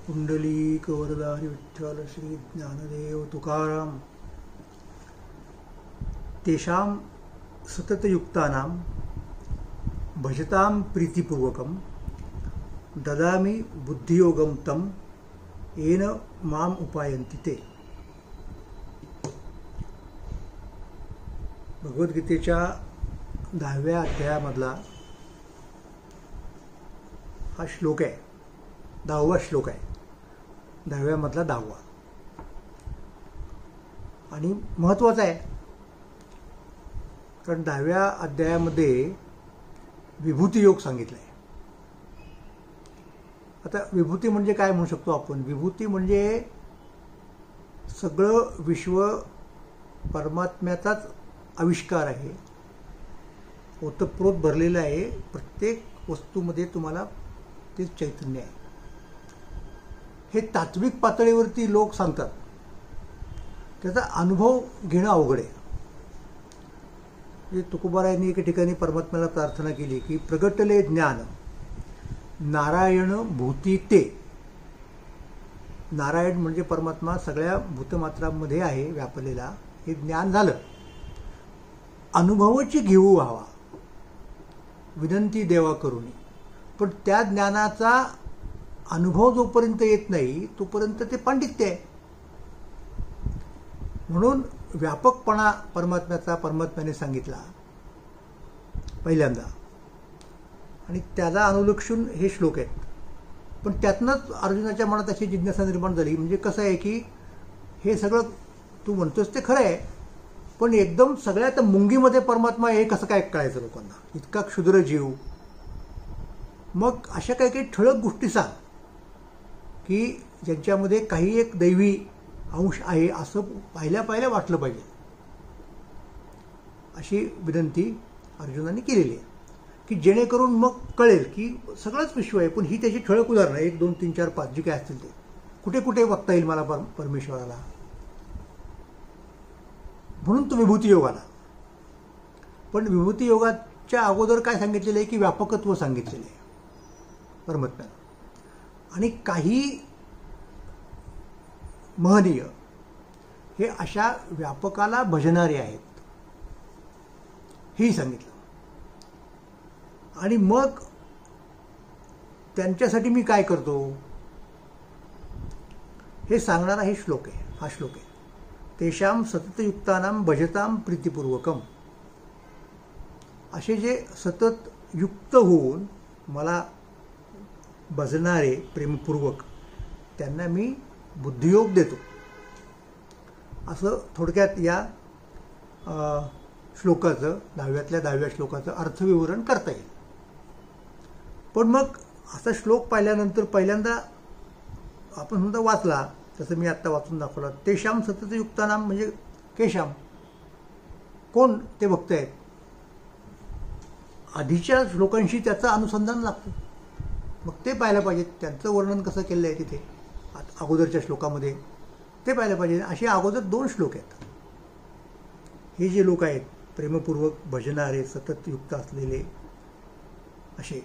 पुंडलिक वरदारी विठ्ठल श्री ज्ञानदेव तुकाराम तेषां सततयुक्तानां भजतां प्रीतिपूर्वकं ददामि बुद्धियोगं तं येन माम उपायन्ति ते. भगवद्गीतेच्या 10व्या अध्यायामधला हा श्लोक आहे. 10वा श्लोक आहे. 10व्यामधला 10वा आणि महत्त्वाचा आहे, कारण 10व्या अध्यायामध्ये विभूती योग सांगितला आहे. आता विभूती म्हणजे काय म्हणू शकतो आपण? विभूती म्हणजे सगळं विश्व परमात्म्याचाच आविष्कार आहे. ओतप्रोत भरलेलं आहे. प्रत्येक वस्तूमध्ये तुम्हाला ते चैतन्य आहे. हे तात्विक पातळीवरती लोक सांगतात. त्याचा अनुभव घेणं अवघड आहे. तुकोबारायांनी एके ठिकाणी परमात्म्याला प्रार्थना केली की प्रगटले ज्ञान नारायण भूती ते. नारायण म्हणजे परमात्मा सगळ्या भूतमात्रांमध्ये आहे व्यापलेला. हे ज्ञान झालं. अनुभवाची घेऊ व्हावा विनंती देवा करुणी. पण त्या ज्ञानाचा अनुभव जोपर्यंत येत नाही तोपर्यंत ते पांडित्य आहे. म्हणून व्यापकपणा परमात्म्याचा परमात्म्याने सांगितला पहिल्यांदा, आणि त्याला अनुलक्षून हे श्लोक आहेत. पण त्यातनंच अर्जुनाच्या मनात अशी जिज्ञासा निर्माण झाली. म्हणजे कसं आहे की हे सगळं तू म्हणतोस ते खरं आहे, पण एकदम सगळ्यात मुंगीमध्ये परमात्मा हे कसं काय कळायचं लोकांना? इतका क्षुद्र जीव. मग अशा काही काही ठळक गोष्टी सांग की ज्यांच्यामध्ये काही एक दैवी अंश आहे असं पाहिल्या वाटलं पाहिजे. अशी विनंती अर्जुनाने केलेली आहे की जेणेकरून मग कळेल की सगळंच विश्व आहे. पण ही त्याची ठळक उदाहरणं 1, 2, 3, 4, 5 जी काय असतील ते कुठे कुठे बघता येईल मला परमेश्वराला. म्हणून तो विभूती योग आला. पण विभूती योगाच्या अगोदर काय सांगितलेलं आहे की व्यापकत्व सांगितलेलं आहे परमात्म्यानं. आणि काही महनीय हे अशा व्यापकाला भजणारे आहेत हेही सांगितलं. आणि मग त्यांच्यासाठी मी काय करतो हे सांगणारा हे श्लोक आहे. हा श्लोक आहे तेषां सततयुक्तानां भजतां प्रीतिपूर्वकम. असे जे सतत युक्त होऊन मला भजणारे प्रेमपूर्वक त्यांना मी बुद्धियोग देतो. असं थोडक्यात या श्लोकाचं 10व्या श्लोकाचं अर्थविवरण करता येईल. पण मग असा श्लोक पाहिल्यानंतर पहिल्यांदा आपण समजा वाचला, तसं मी आत्ता वाचून दाखवला. तेषां सततयुक्तानां म्हणजे केशाम, कोण ते भक्त आहेत. आधीच्या श्लोकांशी त्याचं अनुसंधान लागतं. मग ते पाहायला पाहिजे. त्यांचं वर्णन कसं केलं आहे तिथे अगोदरच्या श्लोकामध्ये ते पाहायला पाहिजे. असे अगोदर 2 श्लोक आहेत. हे जे लोक आहेत प्रेमपूर्वक भजणारे सतत युक्त असलेले असे,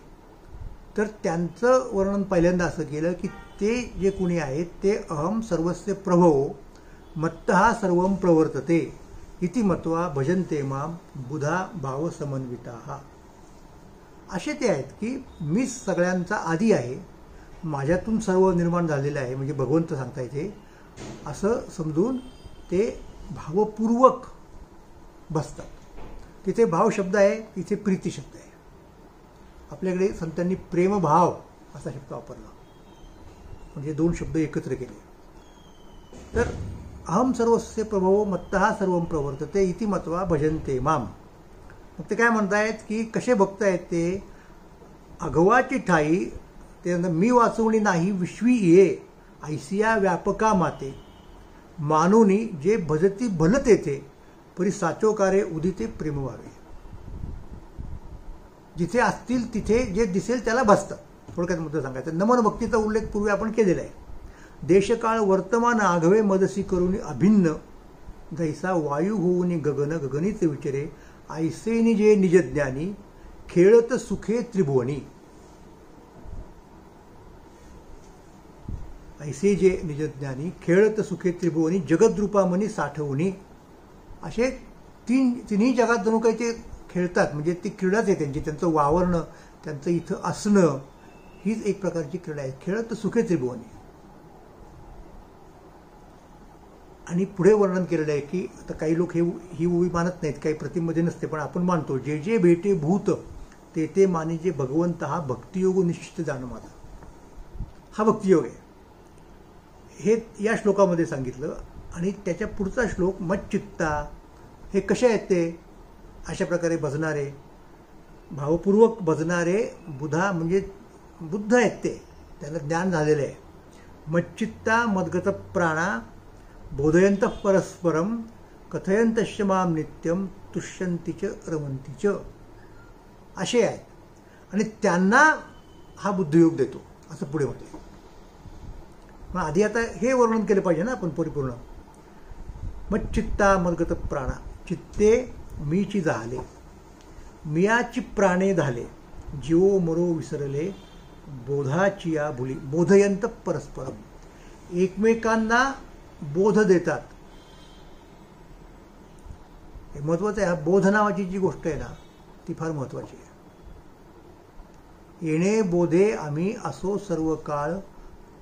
तर त्यांचं वर्णन पहिल्यांदा असं केलं की ते जे कोणी आहेत ते अहम सर्वस्य प्रभो मत्तः सर्वं प्रवर्तते इति मत्वा भजन्ते माम बुधा भाव समन्विताः. असे ते आहेत की मी सगळ्यांचा आदी आहे, माझ्यातून सर्व निर्माण झालेलं आहे, म्हणजे भगवंत सांगता येते असं समजून ते भावपूर्वक बसतात. तिथे भाव शब्द आहे, तिथे प्रीती शब्द आहे. आपल्याकडे संतांनी प्रेमभाव असा शब्द वापरला, म्हणजे 2 शब्द एकत्र केले. तर अहम सर्वस्य प्रभो मत्तः सर्वं प्रवर्तते इति मत्वा भजन्ते माम. मग ते काय म्हणतायत की कसे भक्त आहेत ते? अघवाची ठाई ते मी वाचवणी नाही विश्वी ये ऐसिया व्यापका माते मानुनी जे भजती भल तेथे परी साचोकारे उदिते प्रेम व्हावे. जिथे असतील तिथे जे दिसेल त्याला भजतात. थोडक्यात मुद्दा सांगायचं. नमन भक्तीचा उल्लेख पूर्वी आपण केलेला आहे. देशकाळ वर्तमान आघवे मदसी करून अभिन्न जैसा वायू होऊनी गगन गगनीच विचारे ऐसेनी जे निजज्ञानी खेळत सुखे त्रिभुवनी. ऐसे जे निजज्ञानी खेळत सुखे त्रिभुवनी जगद्रूपामनी साठवणी. असे तिन्ही जगात जणू काही ते खेळतात. म्हणजे ती क्रीडाच आहे त्यांची. त्यांचं वावरणं, त्यांचं इथं असणं हीच एक प्रकारची क्रीडा आहे. खेळत सुखे त्रिभुवनी. आणि पुढे वर्णन केलेलं आहे की आता काही लोक ही उभी मानत नाहीत, काही प्रतिमध्ये नसते, पण आपण मानतो. जे जे भेटे भूत ते ते माने जे भगवंत, हा भक्तियोग निश्चित जाणं माझा. हा भक्तियोग आहे हे या श्लोकामध्ये सांगितलं. आणि त्याच्या पुढचा श्लोक मच्चित्ता, हे कसे आहेत ते? अशा प्रकारे भजणारे, भावपूर्वक भजणारे बुधा म्हणजे बुद्ध आहेत ते, त्यांना ज्ञान झालेलं आहे. मच्चित्ता मद्गत प्राणा बोधयंत परस्परम कथयंतश्च माम नित्यम तुष्यंतीच रमंतीच, असे आहेत. आणि त्यांना हा बुद्धियोग देतो असं पुढे म्हटलं. मग आधी आता हे वर्णन केलं पाहिजे ना आपण परिपूर्ण. मच्चित्ता मद्गत प्राणा, चित्ते मीची झाले, मियाची प्राणे झाले, जीवो मरो विसरले, बोधाची या भुली, बोधयंत परस्परम, एकमेकांना बोध देतात. हे महत्वाचं आहे. हा बोध नावाची जी गोष्ट आहे ना ती फार महत्वाची आहे. येणे बोधे आम्ही असो सर्व काळ,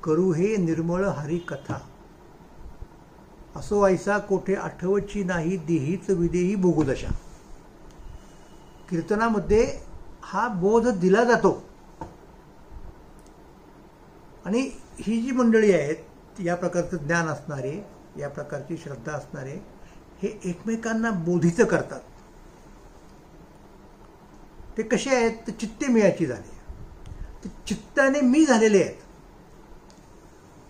करू हे निर्मळ हरी कथा, असो ऐसा कोठे आठवची नाही, देहीच विदेही भोगुदशा. कीर्तनामध्ये हा बोध दिला जातो. आणि ही जी मंडळी आहेत, या प्रकारचं ज्ञान असणारे, या प्रकारची श्रद्धा असणारे, हे एकमेकांना बोधित करतात. ते कसे आहेत? तर चित्ते मियाची झाले, ते चित्ताने मी झालेले आहेत.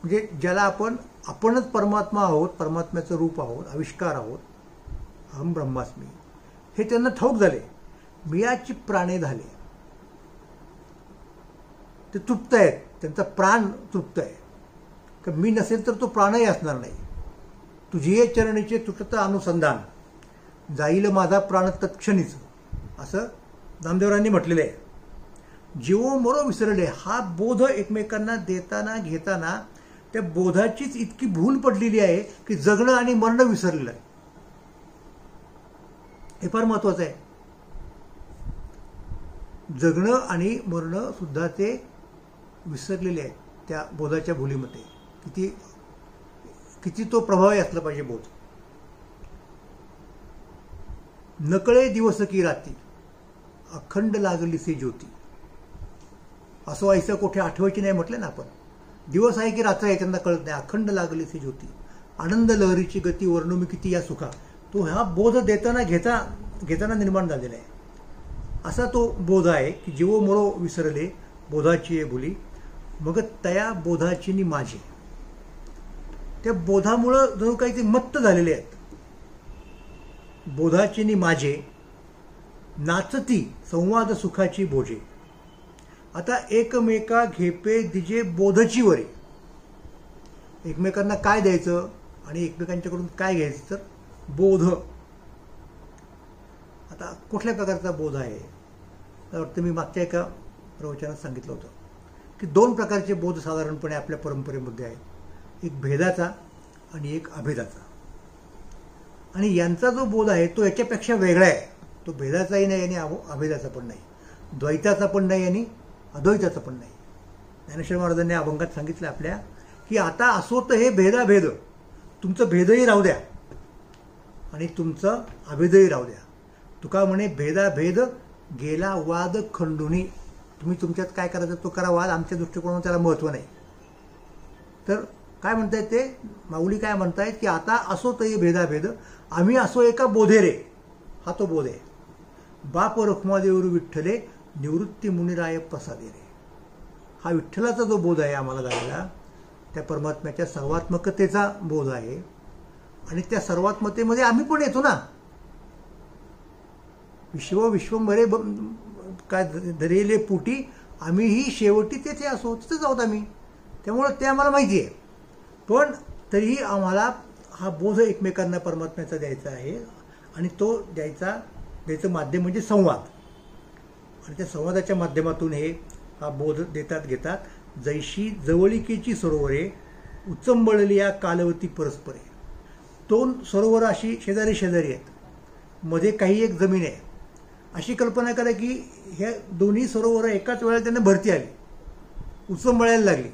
म्हणजे ज्याला आपणच परमात्मा आहोत, परमात्म्याचं रूप आहोत, आविष्कार आहोत, अहम ब्रह्मास्मी, हे त्यांना ठाऊक झाले. मियाची प्राणे झाले, ते तृप्त आहेत, त्यांचा प्राण तृप्त आहे. की मी नसेल तर तो प्राणही असणार नाही. तुझी ये चरणीचे तुटत अनुसंधान, जाईल माझा प्राण तत्क्षणीच, असं नामदेवरांनी म्हटलेलं आहे. जीवो मरो विसरले, हा बोध एकमेकांना देताना घेताना त्या बोधाचीच इतकी भूल पडलेली आहे की जगणं आणि मरणं विसरलेलं आहे. हे फार महत्वाचं आहे. जगणं आणि मरणं सुद्धा ते विसरलेले आहेत त्या बोधाच्या भुलीमध्ये. किती तो प्रभावी असला पाहिजे बोध. नकळे दिवस की राती, अखंड लागलीसे ज्योती, असो ऐसा कोठे आठवायची नाही म्हटलं ना आपण. दिवस आहे की रात्र आहे त्यांना कळत नाही. अखंड लागलीसे ज्योती, आनंद लहरीची गती, वर्णू मी किती या सुखा, तो हा बोध देताना घेताना निर्माण झालेला आहे. असा तो बोध आहे की जीवो मरो विसरले, बोधाची ये भुली, मग तया बोधाची नि माझे. त्या बोधामुळं जणू काही ते मत्त झालेले आहेत. बोधाची नि माझे, नाचती संवाद सुखाची भोजे. आता एकमेका घेपे दिजे बोधची वरे. एकमेकांना काय द्यायचं आणि एकमेकांच्याकडून काय घ्यायचं? तर बोध. आता कुठल्या प्रकारचा बोध आहे? मला वाटतं मी मागच्या एका प्रवचनात सांगितलं होतं की दोन प्रकारचे बोध साधारणपणे आपल्या परंपरेमध्ये आहेत. एक भेदाचा आणि एक अभेदाचा. आणि यांचा जो बोध आहे तो याच्यापेक्षा वेगळा आहे. तो भेदाचाही नाही आणि अभेदाचा पण नाही, द्वैताचा पण नाही आणि अद्वैताचा पण नाही. ज्ञानेश्वर महाराजांनी अभंगात सांगितलं आपल्या की आता असो तर हे भेदाभेद, तुमचं भेदही राहू द्या आणि तुमचं अभेदही राहू द्या. तुका म्हणे भेदाभेद गेला वाद खंडुनी. तुम्ही तुमच्यात काय करायचं तो करा, वाद आमच्या दृष्टिकोनातून त्याला महत्त्व नाही. तर काय म्हणतायत ते माऊली? काय म्हणतायत की आता असो तरी भेदाभेद, आम्ही असो एका बोधे रे. हा तो बोध आहे. बाप रखुमादेवरू विठ्ठले, निवृत्ती मुनिराय प्रसादे रे. हा विठ्ठलाचा जो बोध आहे आम्हाला झालेला, त्या परमात्म्याच्या सर्वात्मकतेचा बोध आहे. आणि त्या सर्वात्मतेमध्ये आम्ही पण येतो ना. विश्वंभरे काय धरेले पुटी, आम्हीही शेवटी तेथे असो, तिथेच आहोत आम्ही. त्यामुळं ते आम्हाला माहिती आहे. पण तरीही आम्हाला हा बोध एकमेकांना परमात्म्याचा द्यायचा आहे. आणि तो द्यायचं माध्यम म्हणजे संवाद. आणि त्या संवादाच्या माध्यमातून हा बोध देतात घेतात. जैशी जवळिकेची सरोवरे, उचंबळलिया कालवती परस्परे. दोन सरोवर अशी शेजारी शेजारी आहेत, मध्ये काही एक जमीन आहे. अशी कल्पना करा की ह्या दोन्ही सरोवर एकाच वेळेला त्यांना भरती आली, उचंबळायला लागली,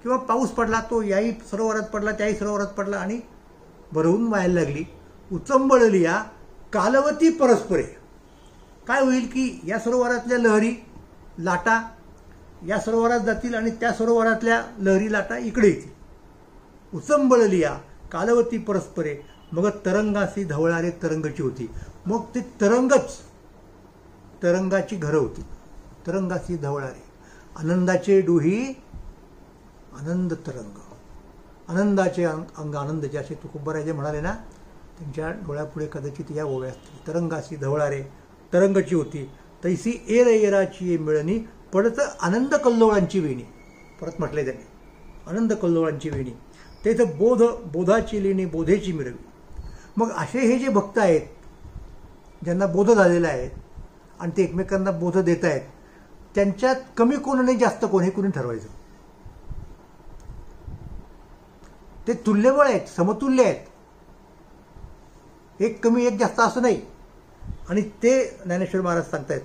किंवा पाऊस पडला, तो याही सरोवरात पडला त्याही सरोवरात पडला आणि भरवून व्हायला लागली. उचंबळलिया कालवती परस्परे. काय होईल की या सरोवरातल्या लहरी लाटा या सरोवरात जातील आणि त्या सरोवरातल्या लहरी लाटा इकडे येतील. उचंबळलिया कालवती परस्परे मग तरंगासी धवळारे तरंगची होती. मग ते तरंगच तरंगाची घरं होती. तरंगासी धवळारे आनंदाचे डोही आनंद तरंग. आनंदाचे अंग आनंद, जे असे तुकोबाराजे म्हणाले ना, त्यांच्या डोळ्यापुढे कदाचित या ओव्या असतील. तरंगासी धवळारे तरंगची होती, तैसी एर एराची मिळणी पडत आनंद कल्लोळांची वेणी. परत म्हटले त्यांनी आनंद कल्लोळांची वेणी. तेथं बोध बोधाची लेणी बोधेची मिळवी. मग असे हे जे भक्त आहेत ज्यांना बोध झालेला आहे आणि ते एकमेकांना बोध देत आहेत, त्यांच्यात कमी कोण आणि जास्त कोण हे कोणी ठरवायचं. ते तुल्यबळ आहेत, समतुल्य आहेत, एक कमी एक जास्त असं नाही. आणि ते ज्ञानेश्वर महाराज सांगतायत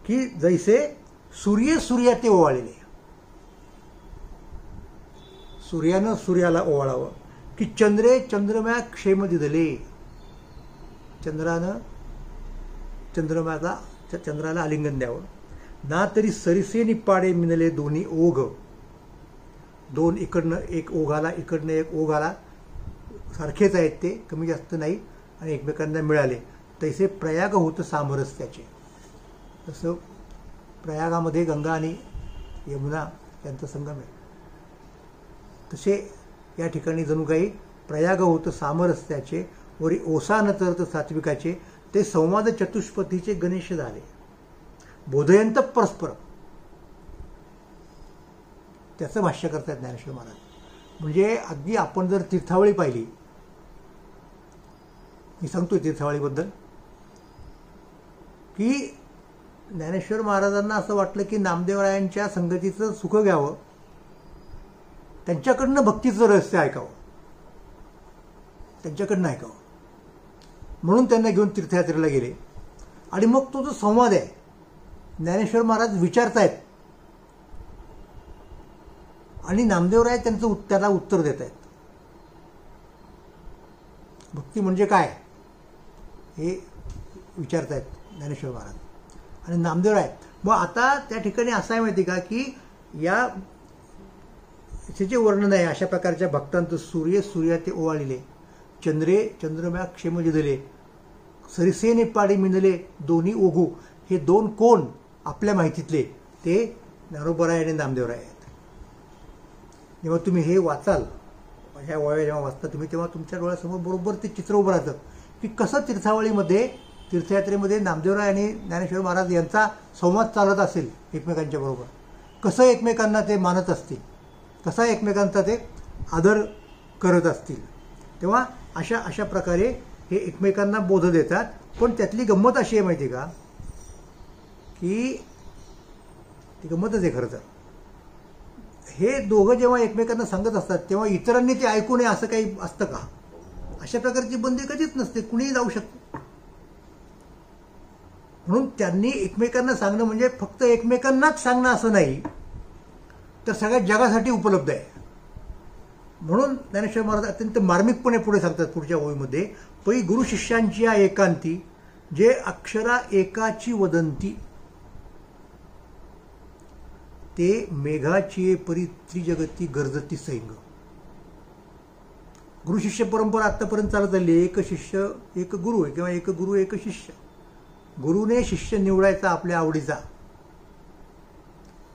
की जैसे सूर्य सूर्या ते ओवाळलेले. सूर्यानं सूर्याला ओवाळावं, की चंद्रे चंद्रम्या क्षेम दिदले. चंद्रानं चंद्राला आलिंगन द्यावं. ना तरी सरिसे निपाडे मिनले दोन्ही ओघ. दोन इकडनं एक ओघाला, इकडनं एक ओघाला, सारखेच आहेत ते, कमी जास्त नाही, आणि एकमेकांना मिळाले. तैसे प्रयाग होतं सामरस्याचे. जसं प्रयागामध्ये गंगा आणि यमुना यांचा संगम आहे, तसे या ठिकाणी जणू काही प्रयाग होतं सामरस्याचे. वरी ओसान तरत सात्विकाचे. ते संवाद चतुष्पथीचे गणेश झाले. बोधयंत परस्पर. त्याचं भाष्य करतात ज्ञानेश्वर महाराज. म्हणजे अगदी आपण जर तीर्थावळी पाहिली, मी सांगतोय तीर्थावळीबद्दल, की ज्ञानेश्वर महाराजांना असं वाटलं की नामदेवरायांच्या संगतीचं सुख घ्यावं, त्यांच्याकडनं भक्तीचं रहस्य ऐकावं, त्यांच्याकडनं ऐकावं. म्हणून त्यांना घेऊन तीर्थयात्रेला गेले. आणि मग तो जो संवाद आहे, ज्ञानेश्वर महाराज विचारतायत आणि नामदेवराय त्याला उत्तर देत आहेत. भक्ती म्हणजे काय हे विचारतायत ज्ञानेश्वर महाराज आणि नामदेवराय. मग आता त्या ठिकाणी असं आहे माहिती का, की या जे वर्णन आहे अशा प्रकारच्या भक्तांचं, सूर्य सूर्या ते ओवाळले, चंद्रे चंद्रम्या क्षेम दिले, सरिसेने पाडी मिनले दोन्ही ओघू. हे दोन कोण आपल्या माहितीतले ते ज्ञानोबराय आणि नामदेवराय आहेत. जेव्हा तुम्ही हे वाचाल, ह्या ओव्या जेव्हा वाचता तुम्ही, तेव्हा तुमच्या डोळ्यासमोर बरोबर ते चित्र उभं राहतं की कसं तीर्थावळीमध्ये, तीर्थयात्रेमध्ये नामदेवराय आणि ज्ञानेश्वर महाराज यांचा संवाद चालत असेल एकमेकांच्या बरोबर, कसं एकमेकांना ते मानत असतील, कसा एकमेकांचा ते आदर करत असतील. तेव्हा अशा प्रकारे हे एकमेकांना बोध देतात. पण त्यातली गंमत अशी आहे माहिती का, की ती गंमतच आहे खरं तर. हे दोघं जेव्हा एकमेकांना सांगत असतात तेव्हा इतरांनी ते ऐकू नये असं काही असतं का? अशा प्रकारची बंदी कधीच नसते, कुणीही जाऊ शकतं. म्हणून त्यांनी एकमेकांना सांगणं म्हणजे फक्त एकमेकांनाच सांगणं असं नाही, तर सगळ्या जगासाठी उपलब्ध आहे. म्हणून ज्ञानेश्वर महाराज अत्यंत मार्मिकपणे पुढे सांगतात पुढच्या ओळीमध्ये, पै गुरु शिष्यांची या एकांती जे अक्षरा एकाची वदंती, ते मेघाची परी त्रिजगती गरजती सैंग. गुरु शिष्य परंपरा आतापर्यंत चालत आली. एक शिष्य एक गुरु आहे, किंवा एक गुरु एक शिष्य. गुरुने शिष्य निवडायचा आपल्या आवडीचा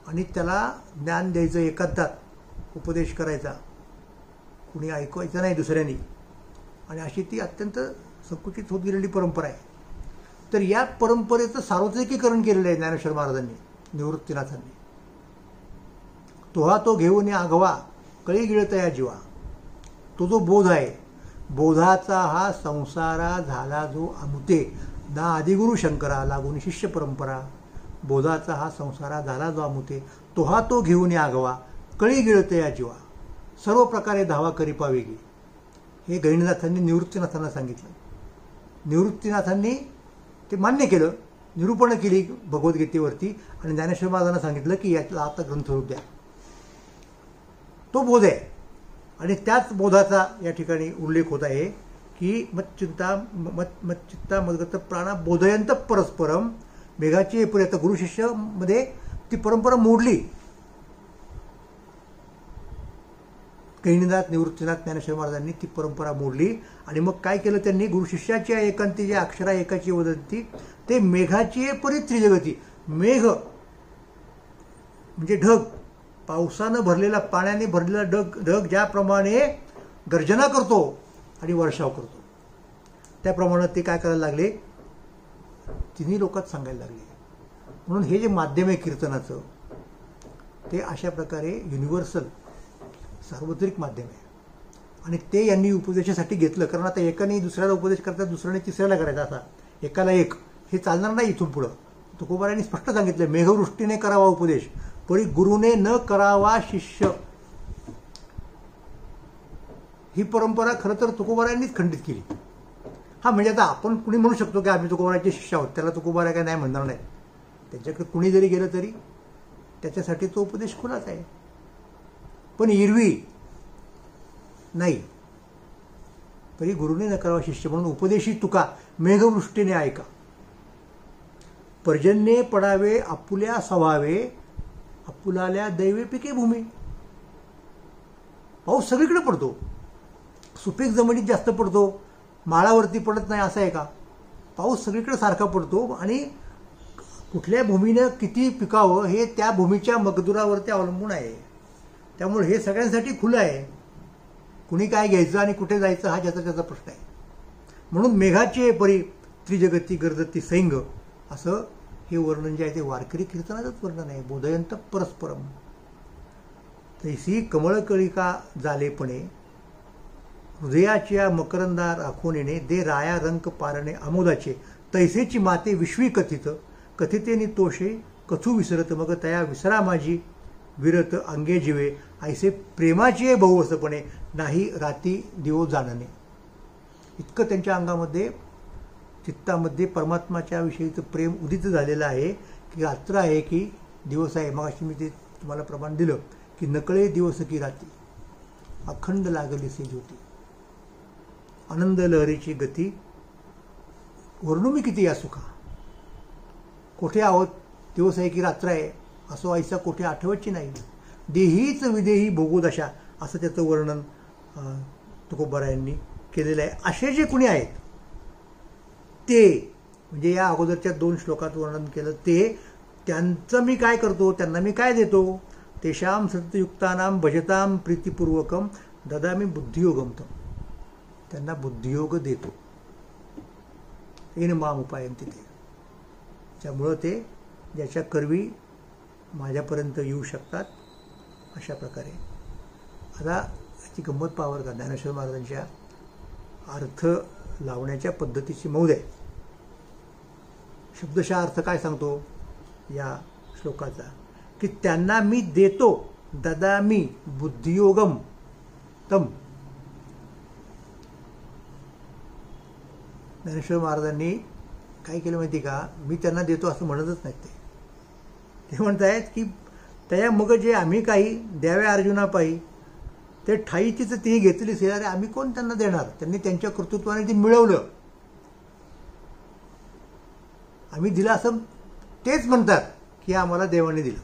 आणि त्याला ज्ञान द्यायचं, एकांतात उपदेश करायचा, कुणी ऐकवायचं नाही दुसऱ्यांनी. आणि अशी ती अत्यंत संकुचित होत गेलेली परंपरा आहे. तर या परंपरेचं सार्वत्रिकीकरण केलेलं आहे ज्ञानेश्वर महाराजांनी, निवृत्तीनाथांनी. तोहा तो घेऊन आघवा कळी गिळत या जीवा. तो जो बोध आहे, बोधाचा हा संसारा झाला जो अमुते, ना आदिगुरु शंकरा लागून शिष्य परंपरा. बोधाचा हा संसारा झाला जो अमुते, तोहा तो घेऊन आघवा कळी गिळत या जीवा. सर्व प्रकारे धावा करी पावेगी, हे गहिनीनाथांनी निवृत्तीनाथांना सांगितलं. निवृत्तीनाथांनी ते मान्य केलं, निरूपणं केली भगवद्गीतेवरती आणि ज्ञानेश्वर महाराजांना सांगितलं की यातला आता ग्रंथरूप द्या. तो बोध आहे आणि त्याच बोधाचा या ठिकाणी उल्लेख होत आहे की मच्चित्ता मद्गत प्राणा बोधयंत परस्परम. मेघाची पर्यंत गुरु शिष्यामध्ये ती परंपरा मोडली. गहिनीनाथ, निवृत्तीनाथ, ज्ञानेश्वर महाराजांनी ती परंपरा मोडली आणि मग काय केलं त्यांनी, गुरु शिष्याची एकांती जे अक्षरा एकाची वदंती ते मेघाची परी त्रिजगती. मेघ म्हणजे ढग, पावसानं भरलेला, पाण्याने भरलेला ढग ज्याप्रमाणे गर्जना करतो आणि वर्षाव करतो, त्याप्रमाणे ते काय करायला लागले, तिन्ही लोकात सांगायला लागले. म्हणून हे जे माध्यम आहे कीर्तनाचं ते अशा प्रकारे युनिव्हर्सल सार्वत्रिक माध्यम आहे आणि ते यांनी उपदेशासाठी घेतलं. कारण आता एकाने दुसऱ्याला उपदेश करतात, दुसऱ्याने तिसऱ्याला करायचा, असा एकाला एक हे चालणार नाही. इथून पुढं तुकोबारायांनी स्पष्ट सांगितलं, मेघवृष्टीने करावा उपदेश, परी गुरुने न करावा शिष्य. ही परंपरा खरं तर तुकोबारायांनीच खंडित केली. हा म्हणजे आता आपण कुणी म्हणू शकतो की आम्ही तुकोबाराचे शिष्य आहोत, त्याला तुकोबारा काय नाही म्हणणार नाही. त्यांच्याकडे कुणी जरी गेलं तरी त्याच्यासाठी तो उपदेश खुलाच आहे. पण एरवी नाही, तरी गुरुने न करावा शिष्य म्हणून उपदेशी तुका मेघवृष्टीने ऐका. पर्जन्ये पडावे आपुल्या स्वभावे, आपुलाल्या दैवे पिके भूमी. पाऊस सगळीकडे पडतो, सुपीक जमिनीत जास्त पडतो, माळावरती पडत नाही असं आहे का? पाऊस सगळीकडे सारखा पडतो आणि कुठल्या भूमीनं किती पिकावं हे त्या भूमीच्या मगदुरावरती अवलंबून आहे. त्यामुळे हे सगळ्यांसाठी खुलं आहे. कुणी काय घ्यायचं आणि कुठे जायचं हा ज्याचा त्याचा प्रश्न आहे. म्हणून मेघाचे परी त्रिजगती गर्जती सैंग असं हे वर्णन जे आहे ते वारकरी कीर्तनाचंच वर्णन आहे. बोधयंत परस्परम. तैसी कमळकळिका झालेपणे, हृदयाच्या मकरंदा राखोनेने दे राया रंक पारणे आमोदाचे, तैसेची माते विश्वी कथित, कथितेनी तोषे कथू विसरत, मग तया विसरा माझी विरत अंगे जीवे, ऐसे प्रेमाची बहुवसपणे नाही राती दिवो जाणणे. इतकं त्यांच्या अंगामध्ये चित्तामध्ये परमात्माच्या विषयीचं प्रेम उदित झालेलं आहे की रात्र आहे की दिवस आहे. मग अशी मी ते तुम्हाला प्रमाण दिलं की नकळे दिवस की राती, अखंड लागली से ज्योती, आनंद लहरीची गती, वर्णू मी किती या सुखा. कोठे आहोत, दिवस आहे की रात्र आहे, असो ऐसा कोठे आठवतची नाही, देहीच विदेही भोगोदशा असं त्याचं वर्णन तुकोबारायांनी केलेलं आहे. असे जे कुणी आहेत ते म्हणजे या अगोदरच्या 2 श्लोकात वर्णन केलं ते, त्यांचं मी काय करतो, त्यांना मी काय देतो, तेषाम सत्ययुक्तानाम भजताम प्रीतिपूर्वकम ददामी बुद्धियोगम तम. त्यांना बुद्धियोग देतो. येन माम उपायंती ते. त्यामुळं ते ज्याच्या करवी माझ्यापर्यंत येऊ शकतात अशा प्रकारे. आता याची गंमत पावर का, ज्ञानेश्वर महाराजांच्या अर्थ लावण्याच्या पद्धतीची मौज आहे. शब्दशः अर्थ काय सांगतो या श्लोकाचा की त्यांना मी देतो ददामी बुद्धियोगम तम. ज्ञानेश्वर महाराजांनी काय केलं माहिती का, मी त्यांना देतो असं म्हणतच नाहीत. ते म्हणतायत की त्या मग जे आम्ही काही द्याव्या अर्जुना पायी ते ठाईचीच ती घेतली अरे आम्ही कोण त्यांना देणार, त्यांनी त्यांच्या कर्तृत्वाने ती मिळवलं, आम्ही दिलं असं तेच म्हणतात की आम्हाला देवाने दिलं.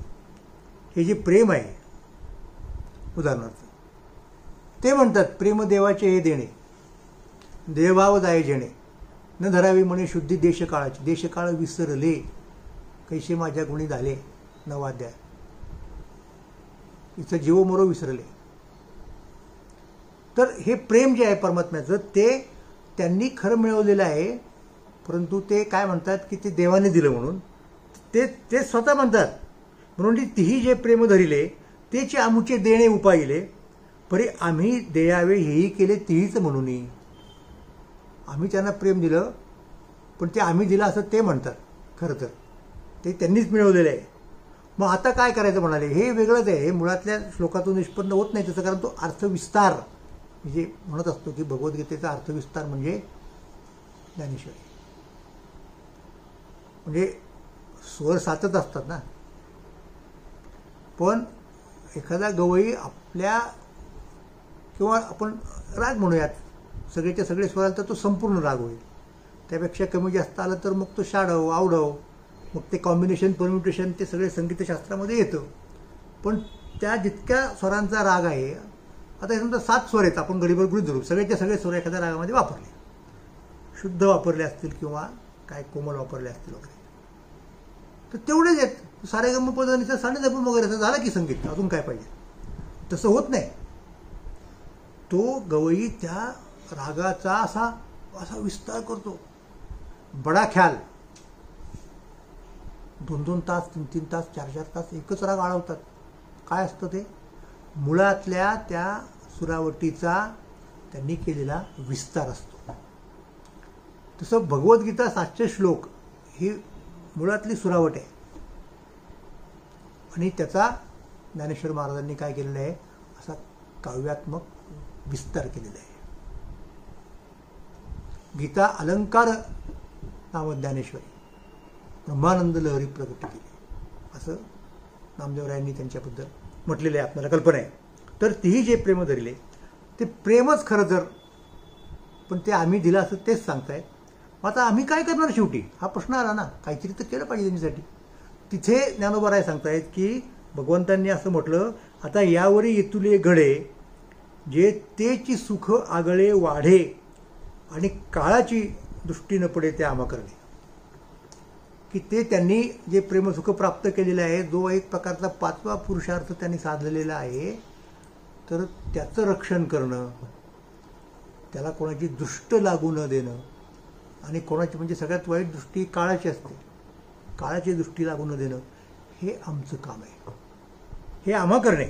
हे जे प्रेम आहे उदाहरणार्थ ते म्हणतात प्रेम देवाचे हे देणे, देवाव जाय जेणे, न धरावी म्हणे शुद्धी देशकाळाची, देशकाळ विसरले कैसे माझ्या गुणी झाले नवाद्या, इथं जीव मरो विसरले. तर हे प्रेम जे आहे परमात्म्याचं ते त्यांनी खरं मिळवलेलं आहे, परंतु ते काय म्हणतात की ते देवाने दिलं म्हणून ते स्वतः म्हणतात. म्हणून तीही जे प्रेम धरिले तेचे आमुचे देणे उपाहिले, परी आम्ही देयावे हेही केले तीहीच म्हणून. आम्ही त्यांना प्रेम दिलं पण ते आम्ही दिलं असं ते म्हणतात. खरं तर ते त्यांनीच मिळवलेलं आहे. मग आता काय करायचं म्हणाले, हे वेगळंच आहे, हे मुळातल्या श्लोकातून निष्पन्न होत नाही त्याचं, कारण तो अर्थविस्तार म्हणजे म्हणत असतो की भगवद्गीतेचा अर्थविस्तार म्हणजे ज्ञानेश्वरी. म्हणजे स्वर सातच असतात ना, पण एखादा गवई आपल्या किंवा आपण राग म्हणूयात, सगळेच्या सगळे स्वर आले तर तो संपूर्ण राग होईल. त्यापेक्षा कमी जास्त आलं तर मग तो शाडव आवडव, मग ते कॉम्बिनेशन परम्युटेशन ते सगळे संगीतशास्त्रामध्ये येतं. पण त्या जितक्या स्वरांचा राग आहे, आता हे समजा 7 स्वर आहेत, आपण गडीभर गृहीत धरू, सगळेच्या सगळे स्वर एखाद्या रागामध्ये वापरले, शुद्ध वापरले असतील किंवा काय कोमल वापरले असतील वगैरे, तर तेवढेच आहेत. सारेगम पदनिसा साडेदम वगैरे असं झालं की संगीत, अजून काय पाहिजे. तसं होत नाही. तो गवई त्या रागाचा असा विस्तार करतो, बडा ख्याल. 2-2 तास 3-3 तास 4-4 तास एकच राग आळवतात. काय असतं ते, मुळातल्या त्या सुरावटीचा त्यांनी केलेला विस्तार असतो. तसं भगवद्गीता 700 श्लोक ही मुळातली सुरावट आहे, आणि त्याचा ज्ञानेश्वर महाराजांनी काय केलेलं आहे, असा काव्यात्मक विस्तार केलेला आहे. गीता अलंकार नाम ज्ञानेश्वरी, ब्रह्मानंद लहरी प्रगट केली, असं नामदेवरायांनी त्यांच्याबद्दल म्हटलेलं आहे, आपल्याला कल्पना आहे. तर तीही जे प्रेम धरले ते प्रेमच खरं तर, पण ते आम्ही दिलं असं तेच सांगतायत. आता आम्ही काय करणार शेवटी, हा प्रश्न आला ना, काहीतरी तर केलं पाहिजे त्यांच्यासाठी. तिथे ज्ञानोबा सांगतायत की भगवंतांनी असं म्हटलं, आता यावरी येतुले घडे जे तेची सुख आगळे वाढे, आणि काळाची दृष्टी न पडे ते आम्हा करणे. की ते त्यांनी जे प्रेमसुख प्राप्त केलेलं आहे, जो एक प्रकारचा 5वा पुरुषार्थ त्यांनी साधलेला आहे, तर त्याचं रक्षण करणं, त्याला कोणाची दृष्ट लागू न देणं, आणि कोणाची म्हणजे सगळ्यात वाईट दृष्टी काळाची असते, काळाची दृष्टी लागू न देणं, हे आमचं काम आहे, हे आम्हा करणे.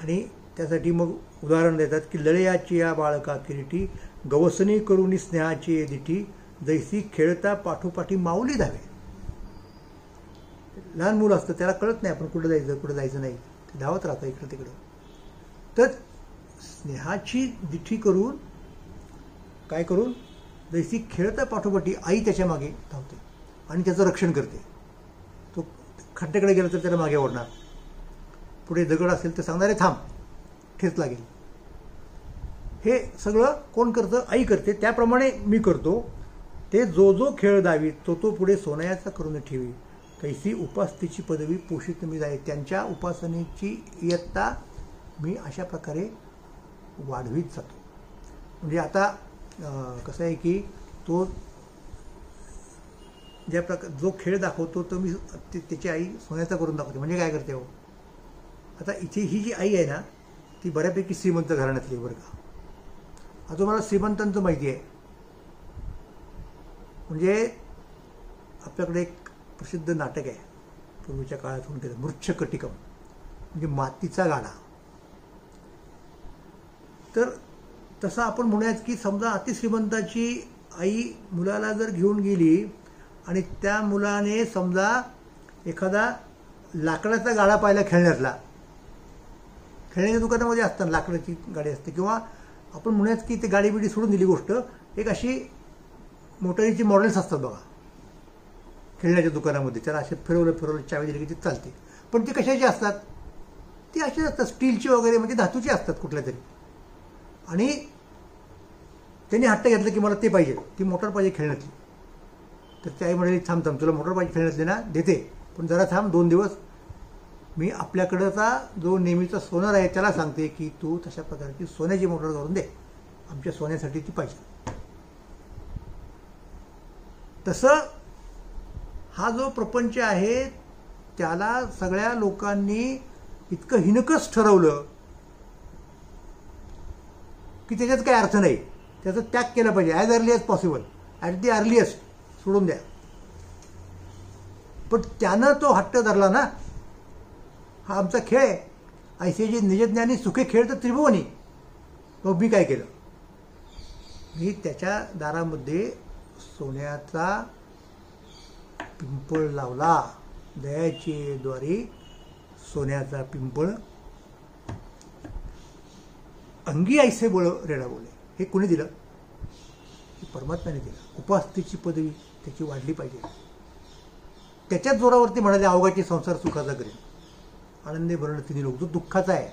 आणि त्यासाठी मग उदाहरण देतात की लळयाची या बाळका किरीटी, गवसनी करुनी स्नेहाची ये दिठी, जैसी खेळता पाठोपाठी माऊली धावे. लहान मुलं असतं, त्याला कळत नाही आपण कुठं जायचं नाही, ते धावत राहतं इकडं तिकडं. तर स्नेहाची दिठी करून काय करून, जैसी खेळता पाठोपाठी आई त्याच्या मागे धावते आणि त्याचं रक्षण करते. तो खड्ड्याकडे गेला तर त्याला मागे ओढणार, पुढे दगड असेल तर सांगणारे थांब, ठेच लागेल. हे सगळं कोण करतं, आई करते. त्याप्रमाणे मी करतो. ते जो जो खेळ दावी तो तो पुढे सोनयाचा करून ठेवी, कैसी उपासतेची पदवी पोषित मी जाई. त्यांच्या उपासनेची इयत्ता मी अशा प्रकारे वाढवीत जातो. म्हणजे आता कसं आहे की तो ज्या जो खेळ दाखवतो तो मी त्याची आई सोन्याचा करून दाखवते. म्हणजे काय करते हो, आता इथे ही जी आई आहे ना, ती बऱ्यापैकी श्रीमंत घराण्यातली बरं का. आता मला श्रीमंतांचं माहिती आहे. म्हणजे आपल्याकडे एक प्रसिद्ध नाटक आहे, पूर्वीच्या काळात होऊन गेलं, मृच्छकटिकम, म्हणजे मातीचा गाडा. तर तसं आपण म्हणूयात की समजा अतिश्रीमंताची आई मुलाला जर घेऊन गेली आणि त्या मुलाने समजा एखादा लाकडाचा गाडा पाहिला खेळण्यातला, खेळण्याच्या दुकानामध्ये असताना लाकडाची गाडी असते, किंवा आपण म्हणूयात की ते गाडी बिडी सोडून दिली गोष्ट, एक अशी मोटारीची मॉडेल्स असतात बघा खेळण्याच्या दुकानामध्ये, त्याला असे फिरवलं चावी दिली की ती चालते. पण ते कशाची असतात, ती अशीच असतात, स्टीलची वगैरे, म्हणजे धातूची असतात कुठल्या तरी. आणि त्यांनी हट्ट घेतलं की मला ते पाहिजे, ती मोटर पाहिजे खेळण्यातली. तर ती आई म्हणाली थांब तुला मोटर पाहिजे खेळण्यातली ना, देते, पण जरा थांब 2 दिवस, मी आपल्याकडचा जो नेहमीचा सोनार आहे त्याला सांगते की तू तशा प्रकारची सोन्याची मोटर करून दे, आमच्या सोन्यासाठी ती पाहिजे. तसं हा जो प्रपंच आहे त्याला सगळ्या लोकांनी इतकं हिणकस ठरवलं की त्याच्यात काही अर्थ नाही, त्याचा त्याग केला पाहिजे as early as possible, at the earliest सोडून द्या. पण त्यानं तो हट्ट धरला ना, हा आमचा खेळ आहे, ऐसे जे निजज्ञानी सुखे खेळ तर त्रिभुवनी. मग मी काय केलं, मी त्याच्या दारामध्ये सोन्याचा पिंपळ लावला दयाचे द्वारे सोन्याचा पिंपळ, अंगी ऐसे बोल रेडा बोले. हे कोणी दिलं? हे परमात्म्याने दिलं. उपासतेची पदवी त्याची वाढली पाहिजे. त्याच्याच जोरावरती म्हणाले अवघाची संसार सुखाचा करेल. आनंदे भरण तिन्ही लोक. जो दुःखाचा आहे,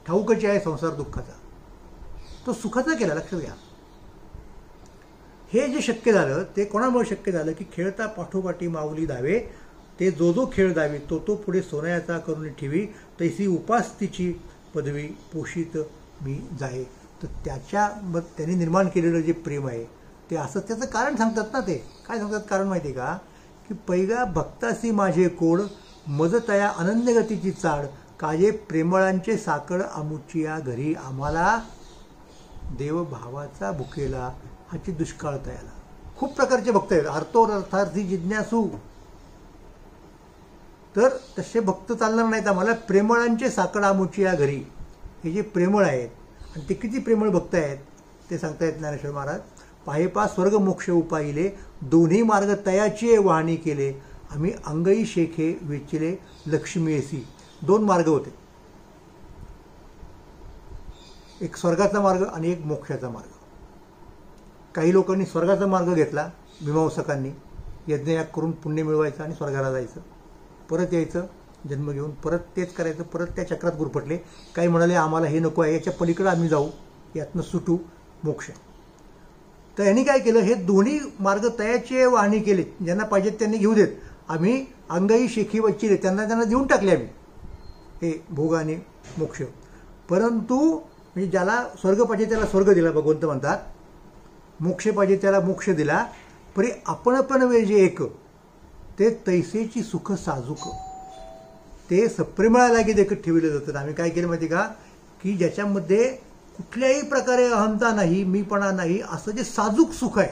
ठाऊकची आहे संसार दुःखाचा, तो सुखाचा केला. लक्ष घ्या. हे जे शक्य झालं ते कोणामुळे शक्य झालं की खेळता पाठोपाठी माऊली धावे, ते जो जो खेळ दावे तो तो पुढे सोन्याचा करून ठेवी, तैसी उपासतीची पदवी पोषित मी जाये. तर त्यांनी निर्माण केलेलं जे प्रेम आहे ते असं त्याचं कारण सांगतात ना. ते काय सांगतात कारण माहिती आहे का? की पैगा भक्तासी माझे कोड, मज तया अनन्यगतीची चाड, काजे प्रेमळांचे साकळ आमुचिया घरी, आम्हाला देव भावाचा भुकेला हाची दुष्काळ तयाला. खूप प्रकारचे भक्त आहेत. अर्थार्थी जिज्ञासू. तर तसे भक्त चालणार नाहीत आम्हाला. प्रेमळांचे साकळ आमुचिया घरी. हे जे प्रेमळ आहेत आणि ते किती प्रेमळ भक्त आहेत ते सांगतायत ज्ञानेश्वर महाराज. पाहेपा स्वर्ग मोक्ष उपाहिले, दोन्ही मार्ग तयाचे वाहणी केले, आम्ही अंगई शेखे वेचिले लक्ष्मीसी. दोन मार्ग होते, एक स्वर्गाचा मार्ग आणि एक मोक्षाचा मार्ग. काही लोकांनी स्वर्गाचा मार्ग घेतला, मीमांसकांनी. यज्ञयाग करून पुण्य मिळवायचं आणि स्वर्गाला जायचं, परत यायचं जन्म घेऊन, परत तेच करायचं, परत त्या चक्रात गुरफटले. काही म्हणाले आम्हाला हे नको आहे, याच्या पलीकडे आम्ही जाऊ, यातनं सुटू मोक्ष. तर यांनी काय केलं? हे दोन्ही मार्ग तयाचे वाहणी केले. ज्यांना पाहिजेत त्यांनी घेऊ देत. आम्ही अंगाई शेखी वच्चिले, त्यांना देऊन टाकले आम्ही हे भोग आणि मोक्ष. परंतु म्हणजे ज्याला स्वर्ग पाहिजे त्याला स्वर्ग दिला भगवंत म्हणतात, मोक्ष पाहिजे त्याला मोक्ष दिला. परी आपण जे एक ते तैसेची सुख साजूक, ते सप्रेमळा लागी देखत ठेवले जातात. आम्ही काय केलं माहिती का? की ज्याच्यामध्ये कुठल्याही प्रकारे अहंता नाही, मीपणा नाही, असं जे साजूक सुख आहे,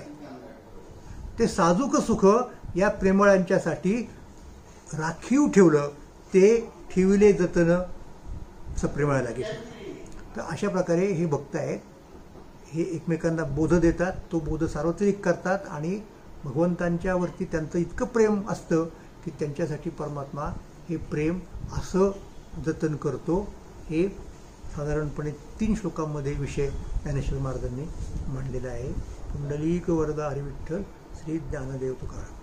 ते साजूक सुख या प्रेमळांच्यासाठी राखीव ठेवलं. ते ठेविले जतन सप्रेमळा लागी. तर अशा प्रकारे हे भक्त आहेत. हे एकमेकांना बोध देतात, तो बोध सार्वत्रिक करतात आणि भगवंतांच्या वरती त्यांचं इतकं प्रेम असतं की त्यांच्यासाठी परमात्मा हे प्रेम असं जतन करतो. हे साधारणपणे 3 श्लोकांमध्ये विषय ज्ञानेश्वर महाराजांनी मांडलेला आहे. पुंडलिक वरदा हरिविठ्ठल श्री ज्ञानदेव तुकाराम.